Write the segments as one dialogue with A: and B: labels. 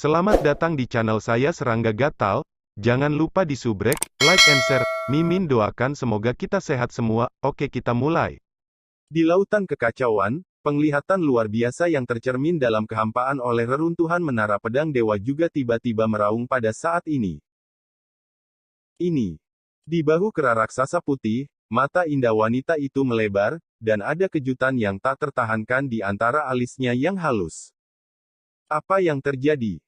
A: Selamat datang di channel saya Serangga Gatal. Jangan lupa di subrek, like and share. Mimin doakan semoga kita sehat semua. Oke, kita mulai. Di lautan kekacauan, penglihatan luar biasa yang tercermin dalam kehampaan oleh reruntuhan menara pedang dewa juga tiba-tiba meraung pada saat ini. Di bahu kera raksasa putih, mata indah wanita itu melebar, dan ada kejutan yang tak tertahankan di antara alisnya yang halus. Apa yang terjadi?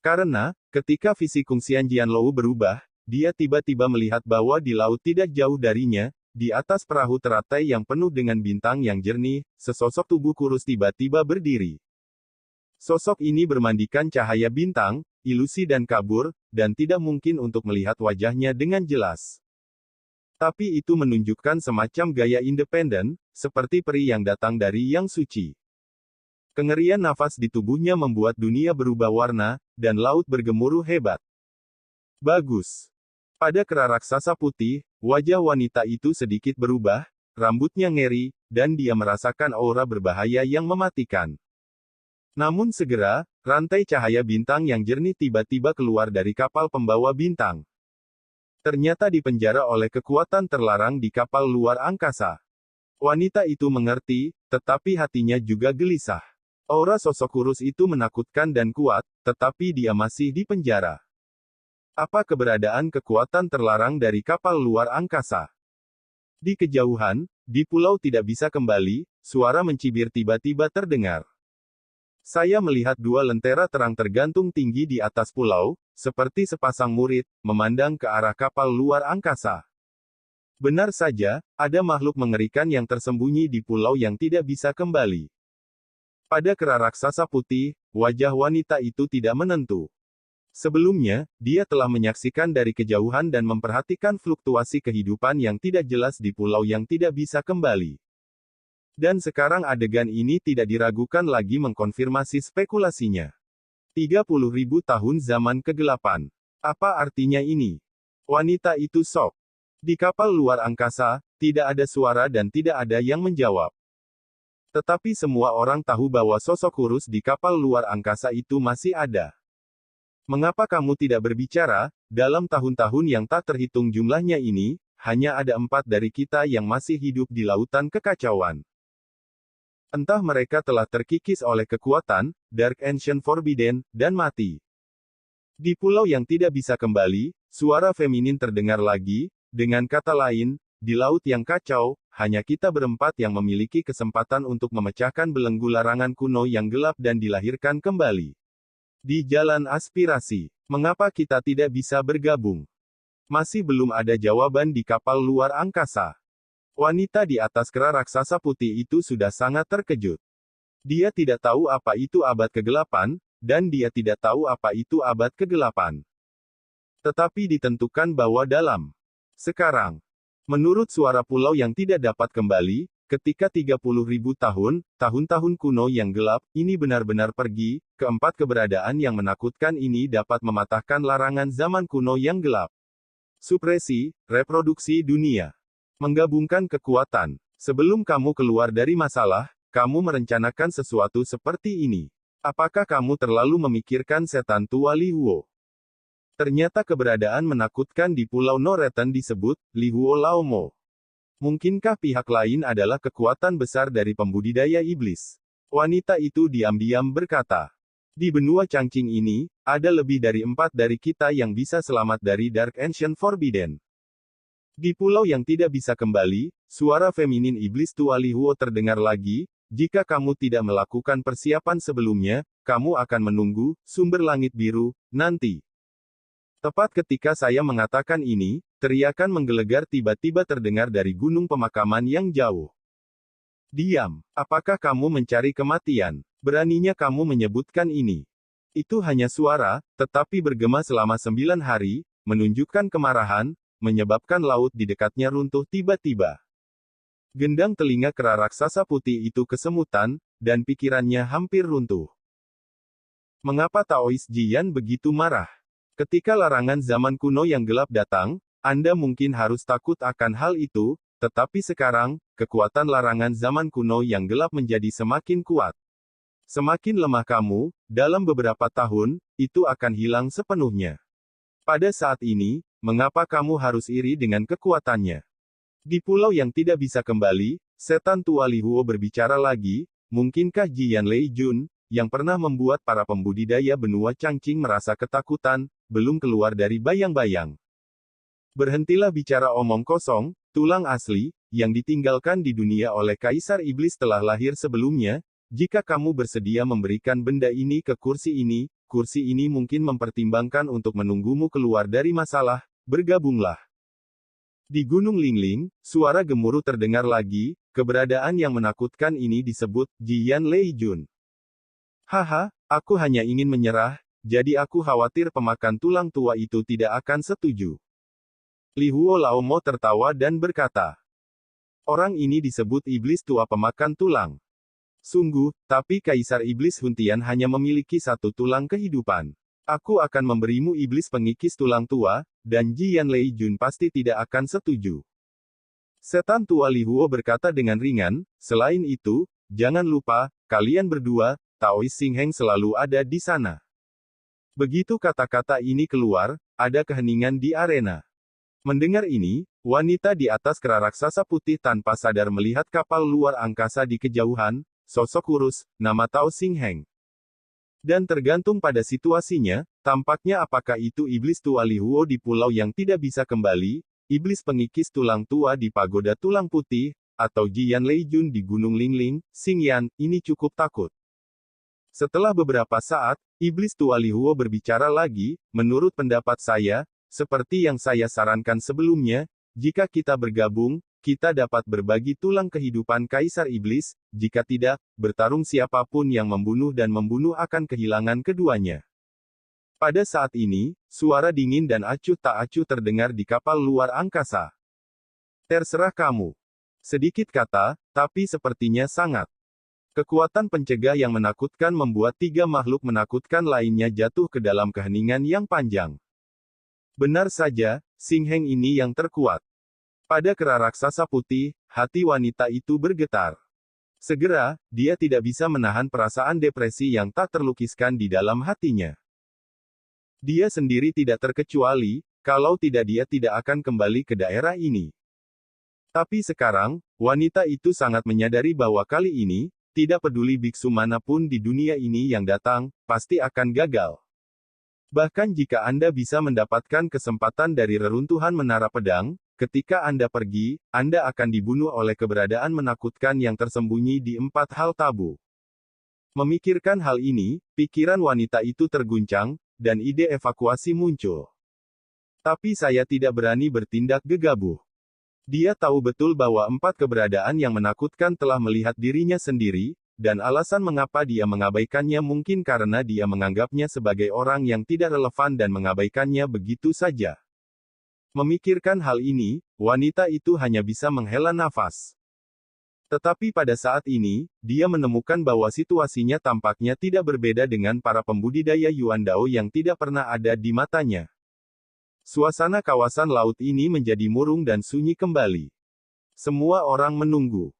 A: Karena, ketika visi Kung Xian Jianlou berubah, dia tiba-tiba melihat bahwa di laut tidak jauh darinya, di atas perahu teratai yang penuh dengan bintang yang jernih, sesosok tubuh kurus tiba-tiba berdiri. Sosok ini bermandikan cahaya bintang, ilusi dan kabur, dan tidak mungkin untuk melihat wajahnya dengan jelas. Tapi itu menunjukkan semacam gaya independen, seperti peri yang datang dari Yang Suci. Kengerian nafas di tubuhnya membuat dunia berubah warna, dan laut bergemuruh hebat. Bagus. Pada kera raksasa putih, wajah wanita itu sedikit berubah, rambutnya ngeri, dan dia merasakan aura berbahaya yang mematikan. Namun segera, rantai cahaya bintang yang jernih tiba-tiba keluar dari kapal pembawa bintang. Ternyata dipenjara oleh kekuatan terlarang di kapal luar angkasa. Wanita itu mengerti, tetapi hatinya juga gelisah. Aura sosok kurus itu menakutkan dan kuat, tetapi dia masih di penjara. Apa keberadaan kekuatan terlarang dari kapal luar angkasa? Di kejauhan, di pulau tidak bisa kembali, suara mencibir tiba-tiba terdengar. Saya melihat dua lentera terang tergantung tinggi di atas pulau, seperti sepasang murid, memandang ke arah kapal luar angkasa. Benar saja, ada makhluk mengerikan yang tersembunyi di pulau yang tidak bisa kembali. Pada kera raksasa putih, wajah wanita itu tidak menentu. Sebelumnya, dia telah menyaksikan dari kejauhan dan memperhatikan fluktuasi kehidupan yang tidak jelas di pulau yang tidak bisa kembali. Dan sekarang adegan ini tidak diragukan lagi mengkonfirmasi spekulasinya. 30.000 tahun zaman kegelapan. Apa artinya ini? Wanita itu shock. Di kapal luar angkasa, tidak ada suara dan tidak ada yang menjawab. Tetapi semua orang tahu bahwa sosok kurus di kapal luar angkasa itu masih ada. Mengapa kamu tidak berbicara? Dalam tahun-tahun yang tak terhitung jumlahnya ini, hanya ada 4 dari kita yang masih hidup di lautan kekacauan. Entah mereka telah terkikis oleh kekuatan, Dark Ancient Forbidden, dan mati. Di pulau yang tidak bisa kembali, suara feminin terdengar lagi, dengan kata lain, di laut yang kacau, hanya kita berempat yang memiliki kesempatan untuk memecahkan belenggu larangan kuno yang gelap dan dilahirkan kembali. Di jalan aspirasi, mengapa kita tidak bisa bergabung? Masih belum ada jawaban di kapal luar angkasa. Wanita di atas kera raksasa putih itu sudah sangat terkejut. Dia tidak tahu apa itu abad kegelapan, dan dia tidak tahu apa itu abad kegelapan. Tetapi ditentukan bahwa dalam sekarang, menurut suara pulau yang tidak dapat kembali, ketika 30.000 tahun, tahun-tahun kuno yang gelap, ini benar-benar pergi, keempat keberadaan yang menakutkan ini dapat mematahkan larangan zaman kuno yang gelap. Supresi, reproduksi dunia. Menggabungkan kekuatan. Sebelum kamu keluar dari masalah, kamu merencanakan sesuatu seperti ini. Apakah kamu terlalu memikirkan setan tua Li Huo? Ternyata keberadaan menakutkan di Pulau Noretan disebut, Li Huo Laomo. Mungkinkah pihak lain adalah kekuatan besar dari pembudidaya iblis? Wanita itu diam-diam berkata. Di benua Changqing ini, ada lebih dari 4 dari kita yang bisa selamat dari Dark Ancient Forbidden. Di pulau yang tidak bisa kembali, suara feminin iblis tua Li Huo terdengar lagi, jika kamu tidak melakukan persiapan sebelumnya, kamu akan menunggu, sumber langit biru, nanti. Tepat ketika saya mengatakan ini, teriakan menggelegar tiba-tiba terdengar dari gunung pemakaman yang jauh. Diam, apakah kamu mencari kematian? Beraninya kamu menyebutkan ini. Itu hanya suara, tetapi bergema selama 9 hari, menunjukkan kemarahan, menyebabkan laut di dekatnya runtuh tiba-tiba. Gendang telinga kera raksasa putih itu kesemutan, dan pikirannya hampir runtuh. Mengapa Taois Jian begitu marah? Ketika larangan zaman kuno yang gelap datang, Anda mungkin harus takut akan hal itu, tetapi sekarang, kekuatan larangan zaman kuno yang gelap menjadi semakin kuat. Semakin lemah kamu, dalam beberapa tahun, itu akan hilang sepenuhnya. Pada saat ini, mengapa kamu harus iri dengan kekuatannya? Di pulau yang tidak bisa kembali, setan tua Li Huo berbicara lagi, mungkinkah Jian Lei Jun, yang pernah membuat para pembudidaya benua Changqing merasa ketakutan, belum keluar dari bayang-bayang? Berhentilah bicara omong kosong, tulang asli, yang ditinggalkan di dunia oleh Kaisar Iblis telah lahir sebelumnya. Jika kamu bersedia memberikan benda ini ke kursi ini mungkin mempertimbangkan untuk menunggumu keluar dari masalah, bergabunglah. Di Gunung Lingling, suara gemuruh terdengar lagi, keberadaan yang menakutkan ini disebut Jian Lei Jun. Haha, aku hanya ingin menyerah, jadi aku khawatir pemakan tulang tua itu tidak akan setuju. Li Huo Laomo tertawa dan berkata, orang ini disebut iblis tua pemakan tulang. Sungguh, tapi Kaisar Iblis Huntian hanya memiliki satu tulang kehidupan. Aku akan memberimu iblis pengikis tulang tua, dan Jian Lei Jun pasti tidak akan setuju. Setan tua Li Huo berkata dengan ringan, selain itu, jangan lupa, kalian berdua, Taois Xing Heng selalu ada di sana. Begitu kata-kata ini keluar, ada keheningan di arena. Mendengar ini, wanita di atas kera raksasa putih tanpa sadar melihat kapal luar angkasa di kejauhan, sosok kurus, nama Tao Xing Heng. Dan tergantung pada situasinya, tampaknya apakah itu iblis tua Li Huo di pulau yang tidak bisa kembali, iblis pengikis tulang tua di pagoda tulang putih, atau Jian Lei Jun di Gunung Lingling, Xingyan, ini cukup takut. Setelah beberapa saat, iblis tua Li Huo berbicara lagi, menurut pendapat saya, seperti yang saya sarankan sebelumnya, jika kita bergabung, kita dapat berbagi tulang kehidupan Kaisar Iblis, jika tidak, bertarung siapapun yang membunuh dan membunuh akan kehilangan keduanya. Pada saat ini, suara dingin dan acuh tak acuh terdengar di kapal luar angkasa. Terserah kamu. Sedikit kata, tapi sepertinya sangat. Kekuatan pencegah yang menakutkan membuat tiga makhluk menakutkan lainnya jatuh ke dalam keheningan yang panjang. Benar saja, Xing Heng ini yang terkuat. Pada kera raksasa putih, hati wanita itu bergetar. Segera, dia tidak bisa menahan perasaan depresi yang tak terlukiskan di dalam hatinya. Dia sendiri tidak terkecuali, kalau tidak dia tidak akan kembali ke daerah ini. Tapi sekarang, wanita itu sangat menyadari bahwa kali ini, tidak peduli biksu manapun di dunia ini yang datang, pasti akan gagal. Bahkan jika Anda bisa mendapatkan kesempatan dari reruntuhan menara pedang, ketika Anda pergi, Anda akan dibunuh oleh keberadaan menakutkan yang tersembunyi di 4 hal tabu. Memikirkan hal ini, pikiran wanita itu terguncang, dan ide evakuasi muncul. Tapi saya tidak berani bertindak gegabah. Dia tahu betul bahwa 4 keberadaan yang menakutkan telah melihat dirinya sendiri, dan alasan mengapa dia mengabaikannya mungkin karena dia menganggapnya sebagai orang yang tidak relevan dan mengabaikannya begitu saja. Memikirkan hal ini, wanita itu hanya bisa menghela nafas. Tetapi pada saat ini, dia menemukan bahwa situasinya tampaknya tidak berbeda dengan para pembudidaya Yuan Dao yang tidak pernah ada di matanya. Suasana kawasan laut ini menjadi murung dan sunyi kembali. Semua orang menunggu.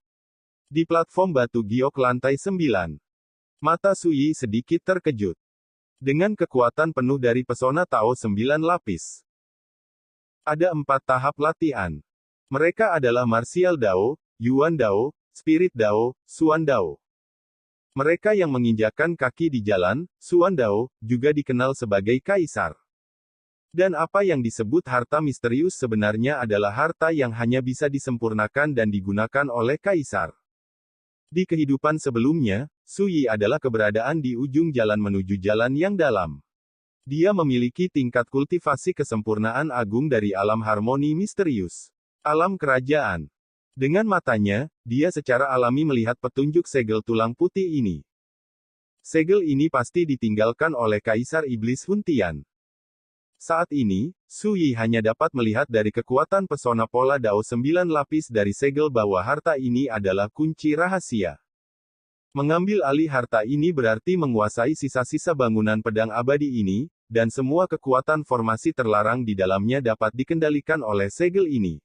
A: Di platform batu giok lantai 9. Mata Suyi sedikit terkejut. Dengan kekuatan penuh dari pesona Tao 9 lapis. Ada 4 tahap latihan. Mereka adalah Martial Dao, Yuan Dao, Spirit Dao, Xuan Dao. Mereka yang menginjakkan kaki di jalan, Xuan Dao, juga dikenal sebagai Kaisar. Dan apa yang disebut harta misterius sebenarnya adalah harta yang hanya bisa disempurnakan dan digunakan oleh Kaisar. Di kehidupan sebelumnya, Suyi adalah keberadaan di ujung jalan menuju jalan yang dalam. Dia memiliki tingkat kultivasi kesempurnaan agung dari alam harmoni misterius. Alam kerajaan. Dengan matanya, dia secara alami melihat petunjuk segel tulang putih ini. Segel ini pasti ditinggalkan oleh Kaisar Iblis Huntian. Saat ini, Suyi hanya dapat melihat dari kekuatan pesona pola Dao 9 lapis dari segel bahwa harta ini adalah kunci rahasia. Mengambil alih harta ini berarti menguasai sisa-sisa bangunan pedang abadi ini, dan semua kekuatan formasi terlarang di dalamnya dapat dikendalikan oleh segel ini.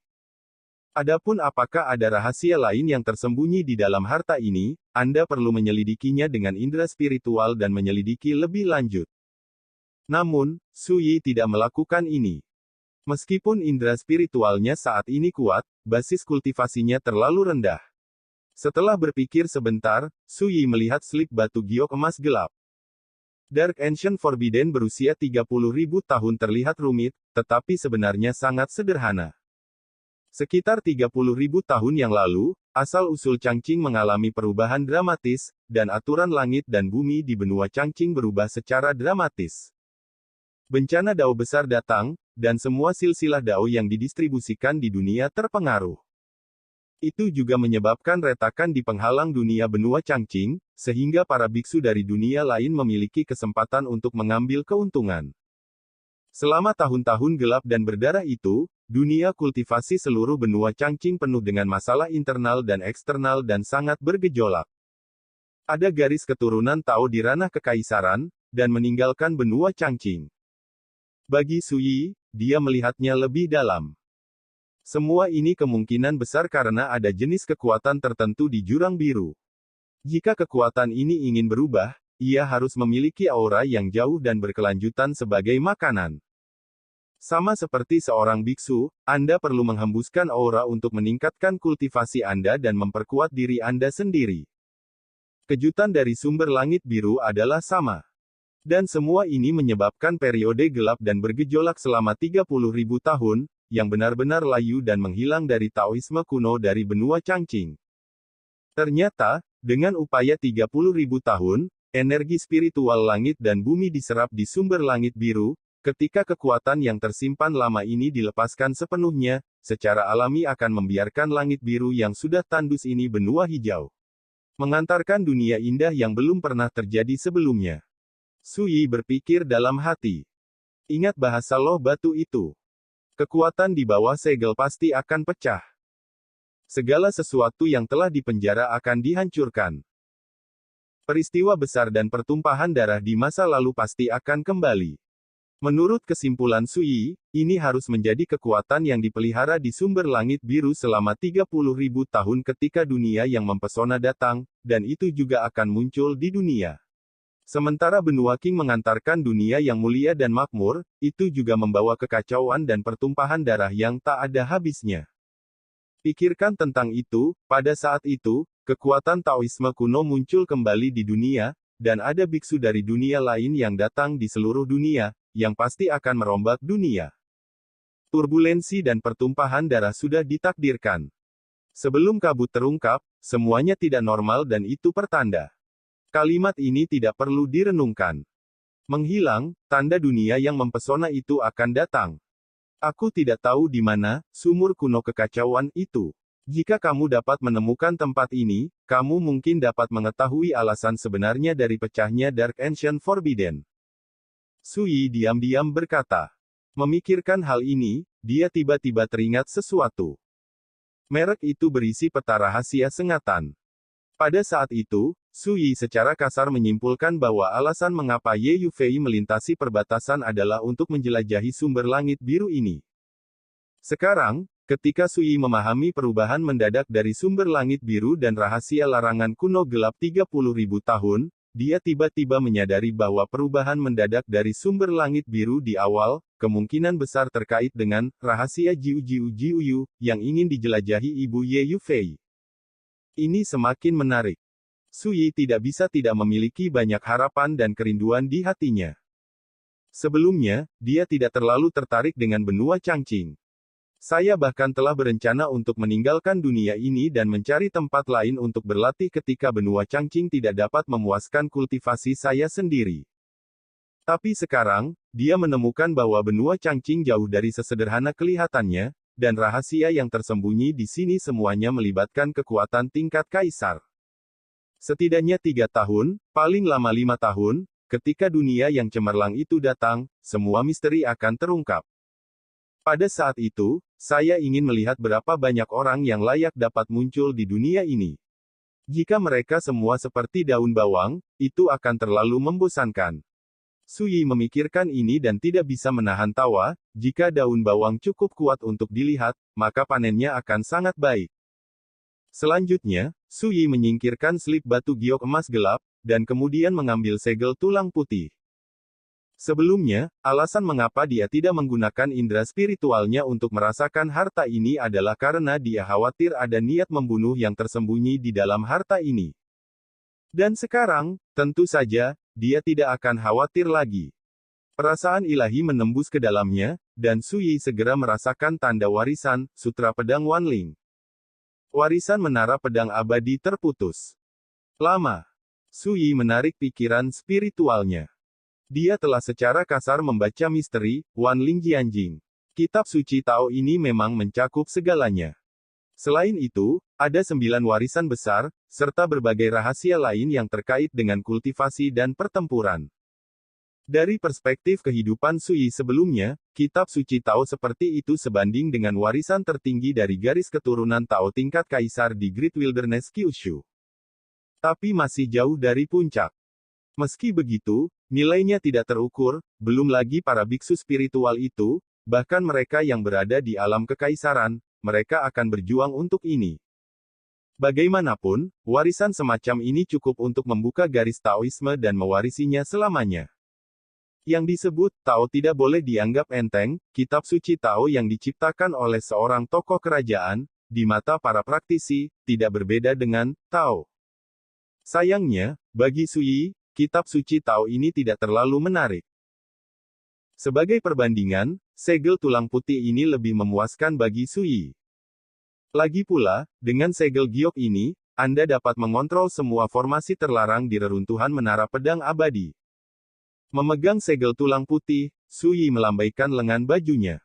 A: Adapun apakah ada rahasia lain yang tersembunyi di dalam harta ini, Anda perlu menyelidikinya dengan indera spiritual dan menyelidiki lebih lanjut. Namun, Su Yi tidak melakukan ini. Meskipun indera spiritualnya saat ini kuat, basis kultivasinya terlalu rendah. Setelah berpikir sebentar, Su Yi melihat slip batu giok emas gelap. Dark Ancient Forbidden berusia 30.000 tahun terlihat rumit, tetapi sebenarnya sangat sederhana. Sekitar 30.000 tahun yang lalu, asal-usul Changqing mengalami perubahan dramatis, dan aturan langit dan bumi di benua Changqing berubah secara dramatis. Bencana Dao besar datang, dan semua silsilah Dao yang didistribusikan di dunia terpengaruh. Itu juga menyebabkan retakan di penghalang dunia benua Changqing, sehingga para biksu dari dunia lain memiliki kesempatan untuk mengambil keuntungan. Selama tahun-tahun gelap dan berdarah itu, dunia kultivasi seluruh benua Changqing penuh dengan masalah internal dan eksternal dan sangat bergejolak. Ada garis keturunan Tao di ranah kekaisaran, dan meninggalkan benua Changqing. Bagi Su Yi, dia melihatnya lebih dalam. Semua ini kemungkinan besar karena ada jenis kekuatan tertentu di jurang biru. Jika kekuatan ini ingin berubah, ia harus memiliki aura yang jauh dan berkelanjutan sebagai makanan. Sama seperti seorang biksu, Anda perlu menghembuskan aura untuk meningkatkan kultivasi Anda dan memperkuat diri Anda sendiri. Kejutan dari sumber langit biru adalah sama. Dan semua ini menyebabkan periode gelap dan bergejolak selama 30.000 tahun, yang benar-benar layu dan menghilang dari Taoisme kuno dari benua Changqing. Ternyata, dengan upaya 30.000 tahun, energi spiritual langit dan bumi diserap di sumber langit biru, ketika kekuatan yang tersimpan lama ini dilepaskan sepenuhnya, secara alami akan membiarkan langit biru yang sudah tandus ini benua hijau. Mengantarkan dunia indah yang belum pernah terjadi sebelumnya. Su Yi berpikir dalam hati. Ingat bahasa loh batu itu. Kekuatan di bawah segel pasti akan pecah. Segala sesuatu yang telah dipenjara akan dihancurkan. Peristiwa besar dan pertumpahan darah di masa lalu pasti akan kembali. Menurut kesimpulan Su Yi, ini harus menjadi kekuatan yang dipelihara di sumber langit biru selama 30.000 tahun ketika dunia yang mempesona datang, dan itu juga akan muncul di dunia. Sementara benua Qing mengantarkan dunia yang mulia dan makmur, itu juga membawa kekacauan dan pertumpahan darah yang tak ada habisnya. Pikirkan tentang itu, pada saat itu, kekuatan Taoisme kuno muncul kembali di dunia, dan ada biksu dari dunia lain yang datang di seluruh dunia, yang pasti akan merombak dunia. Turbulensi dan pertumpahan darah sudah ditakdirkan. Sebelum kabut terungkap, semuanya tidak normal dan itu pertanda. Kalimat ini tidak perlu direnungkan. Menghilang, tanda dunia yang mempesona itu akan datang. Aku tidak tahu di mana sumur kuno kekacauan itu. Jika kamu dapat menemukan tempat ini, kamu mungkin dapat mengetahui alasan sebenarnya dari pecahnya Dark Ancient Forbidden. Su Yi diam-diam berkata. Memikirkan hal ini, dia tiba-tiba teringat sesuatu. Merek itu berisi peta rahasia sengatan. Pada saat itu, Su Yi secara kasar menyimpulkan bahwa alasan mengapa Ye Yufei melintasi perbatasan adalah untuk menjelajahi sumber langit biru ini. Sekarang, ketika Su Yi memahami perubahan mendadak dari sumber langit biru dan rahasia larangan kuno gelap 30.000 tahun, dia tiba-tiba menyadari bahwa perubahan mendadak dari sumber langit biru di awal, kemungkinan besar terkait dengan rahasia Jiu Jiu Jiu Yu, yang ingin dijelajahi Ibu Ye Yufei. Ini semakin menarik. Su Yi tidak bisa tidak memiliki banyak harapan dan kerinduan di hatinya. Sebelumnya, dia tidak terlalu tertarik dengan benua Changqing. Saya bahkan telah berencana untuk meninggalkan dunia ini dan mencari tempat lain untuk berlatih ketika benua Changqing tidak dapat memuaskan kultivasi saya sendiri. Tapi sekarang, dia menemukan bahwa benua Changqing jauh dari sesederhana kelihatannya, dan rahasia yang tersembunyi di sini semuanya melibatkan kekuatan tingkat kaisar. Setidaknya 3 tahun, paling lama 5 tahun, ketika dunia yang cemerlang itu datang, semua misteri akan terungkap. Pada saat itu, saya ingin melihat berapa banyak orang yang layak dapat muncul di dunia ini. Jika mereka semua seperti daun bawang, itu akan terlalu membosankan. Sui memikirkan ini dan tidak bisa menahan tawa. Jika daun bawang cukup kuat untuk dilihat, maka panennya akan sangat baik. Selanjutnya, Sui menyingkirkan slip batu giok emas gelap, dan kemudian mengambil segel tulang putih. Sebelumnya, alasan mengapa dia tidak menggunakan indera spiritualnya untuk merasakan harta ini adalah karena dia khawatir ada niat membunuh yang tersembunyi di dalam harta ini. Dan sekarang, tentu saja, dia tidak akan khawatir lagi. Perasaan ilahi menembus ke dalamnya, dan Sui segera merasakan tanda warisan, Sutra Pedang Wanling. Warisan menara pedang abadi terputus. Lama. Sui menarik pikiran spiritualnya. Dia telah secara kasar membaca misteri, Wanling Jianjing. Kitab suci Tao ini memang mencakup segalanya. Selain itu, ada 9 warisan besar, serta berbagai rahasia lain yang terkait dengan kultivasi dan pertempuran. Dari perspektif kehidupan Sui sebelumnya, kitab suci Tao seperti itu sebanding dengan warisan tertinggi dari garis keturunan Tao tingkat kaisar di Great Wilderness Kyushu. Tapi masih jauh dari puncak. Meski begitu, nilainya tidak terukur, belum lagi para biksu spiritual itu, bahkan mereka yang berada di alam kekaisaran, mereka akan berjuang untuk ini. Bagaimanapun, warisan semacam ini cukup untuk membuka garis Taoisme dan mewarisinya selamanya. Yang disebut Tao tidak boleh dianggap enteng, kitab suci Tao yang diciptakan oleh seorang tokoh kerajaan, di mata para praktisi, tidak berbeda dengan Tao. Sayangnya, bagi Sui, kitab suci Tao ini tidak terlalu menarik. Sebagai perbandingan, segel tulang putih ini lebih memuaskan bagi Sui. Lagi pula, dengan segel giok ini, Anda dapat mengontrol semua formasi terlarang di reruntuhan menara pedang abadi. Memegang segel tulang putih, Sui melambaikan lengan bajunya.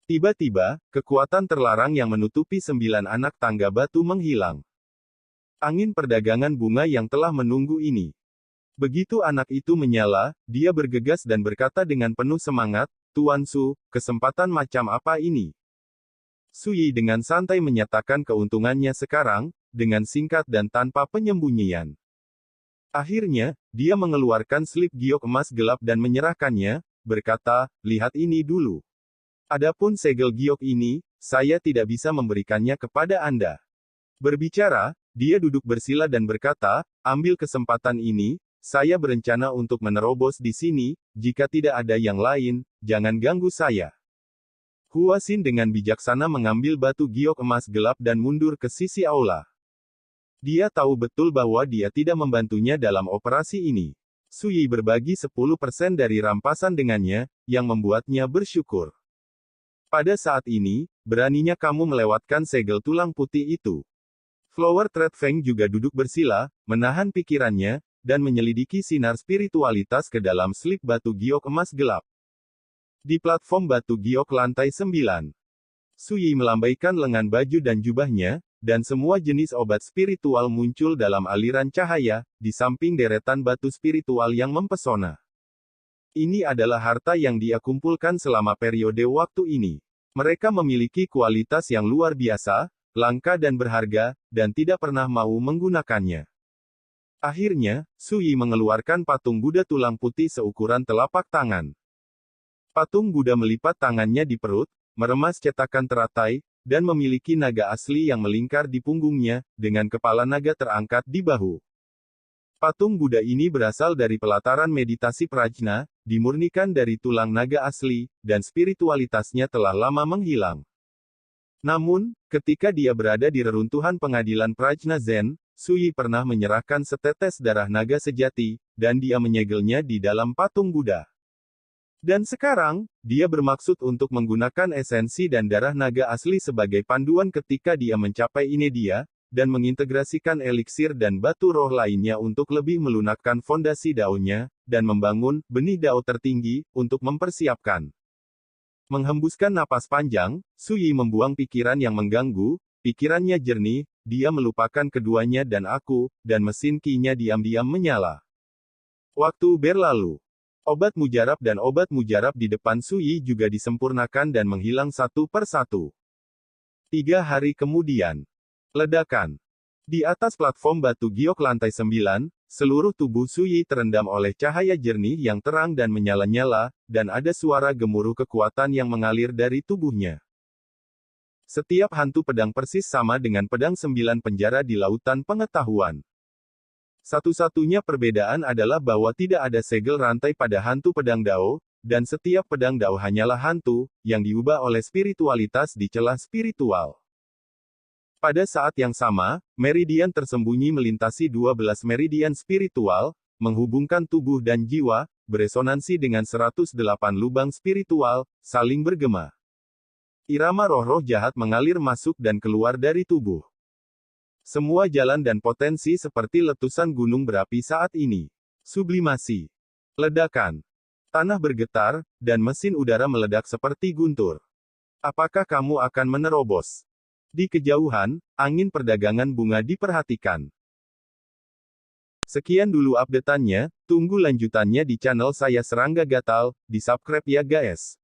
A: Tiba-tiba, kekuatan terlarang yang menutupi 9 anak tangga batu menghilang. Angin perdagangan bunga yang telah menunggu ini. Begitu anak itu menyala, dia bergegas dan berkata dengan penuh semangat, "Tuan Su, kesempatan macam apa ini?" Sui dengan santai menyatakan keuntungannya sekarang, dengan singkat dan tanpa penyembunyian. Akhirnya, dia mengeluarkan slip giok emas gelap dan menyerahkannya, berkata, "Lihat ini dulu. Adapun segel giok ini, saya tidak bisa memberikannya kepada Anda." Berbicara, dia duduk bersila dan berkata, "Ambil kesempatan ini, saya berencana untuk menerobos di sini, jika tidak ada yang lain, jangan ganggu saya." Huasin dengan bijaksana mengambil batu giok emas gelap dan mundur ke sisi aula. Dia tahu betul bahwa dia tidak membantunya dalam operasi ini. Sui berbagi 10% dari rampasan dengannya, yang membuatnya bersyukur. Pada saat ini, beraninya kamu melewatkan segel tulang putih itu. Flower Thread Feng juga duduk bersila, menahan pikirannya, dan menyelidiki sinar spiritualitas ke dalam slip batu giok emas gelap. Di platform batu giok lantai 9. Sui melambaikan lengan baju dan jubahnya, dan semua jenis obat spiritual muncul dalam aliran cahaya, di samping deretan batu spiritual yang mempesona. Ini adalah harta yang dia kumpulkan selama periode waktu ini. Mereka memiliki kualitas yang luar biasa, langka dan berharga, dan tidak pernah mau menggunakannya. Akhirnya, Sui mengeluarkan patung Buddha tulang putih seukuran telapak tangan. Patung Buddha melipat tangannya di perut, meremas cetakan teratai, dan memiliki naga asli yang melingkar di punggungnya, dengan kepala naga terangkat di bahu. Patung Buddha ini berasal dari pelataran meditasi Prajna, dimurnikan dari tulang naga asli, dan spiritualitasnya telah lama menghilang. Namun, ketika dia berada di reruntuhan pengadilan Prajna Zen, Sui pernah menyerahkan setetes darah naga sejati, dan dia menyegelnya di dalam patung Buddha. Dan sekarang, dia bermaksud untuk menggunakan esensi dan darah naga asli sebagai panduan ketika dia mencapai Inedia, dan mengintegrasikan eliksir dan batu roh lainnya untuk lebih melunakkan fondasi daunnya, dan membangun benih dao tertinggi, untuk mempersiapkan. Menghembuskan napas panjang, Sui membuang pikiran yang mengganggu, pikirannya jernih, dia melupakan keduanya dan aku, dan mesin ki-nya diam-diam menyala. Waktu berlalu. Obat mujarab dan obat mujarab di depan Sui juga disempurnakan dan menghilang satu per satu. 3 hari kemudian. Ledakan. Di atas platform batu giok lantai 9, Seluruh tubuh Suyi terendam oleh cahaya jernih yang terang dan menyala-nyala, dan ada suara gemuruh kekuatan yang mengalir dari tubuhnya. Setiap hantu pedang persis sama dengan pedang 9 penjara di lautan pengetahuan. Satu-satunya perbedaan adalah bahwa tidak ada segel rantai pada hantu pedang Dao, dan setiap pedang Dao hanyalah hantu, yang diubah oleh spiritualitas di celah spiritual. Pada saat yang sama, meridian tersembunyi melintasi 12 meridian spiritual, menghubungkan tubuh dan jiwa, beresonansi dengan 108 lubang spiritual, saling bergema. Irama roh-roh jahat mengalir masuk dan keluar dari tubuh. Semua jalan dan potensi seperti letusan gunung berapi saat ini. Sublimasi. Ledakan. Tanah bergetar, dan mesin udara meledak seperti guntur. Apakah kamu akan menerobos? Di kejauhan, angin perdagangan bunga diperhatikan. Sekian dulu update-annya, tunggu lanjutannya di channel saya Serangga Gatal, di subscribe ya guys.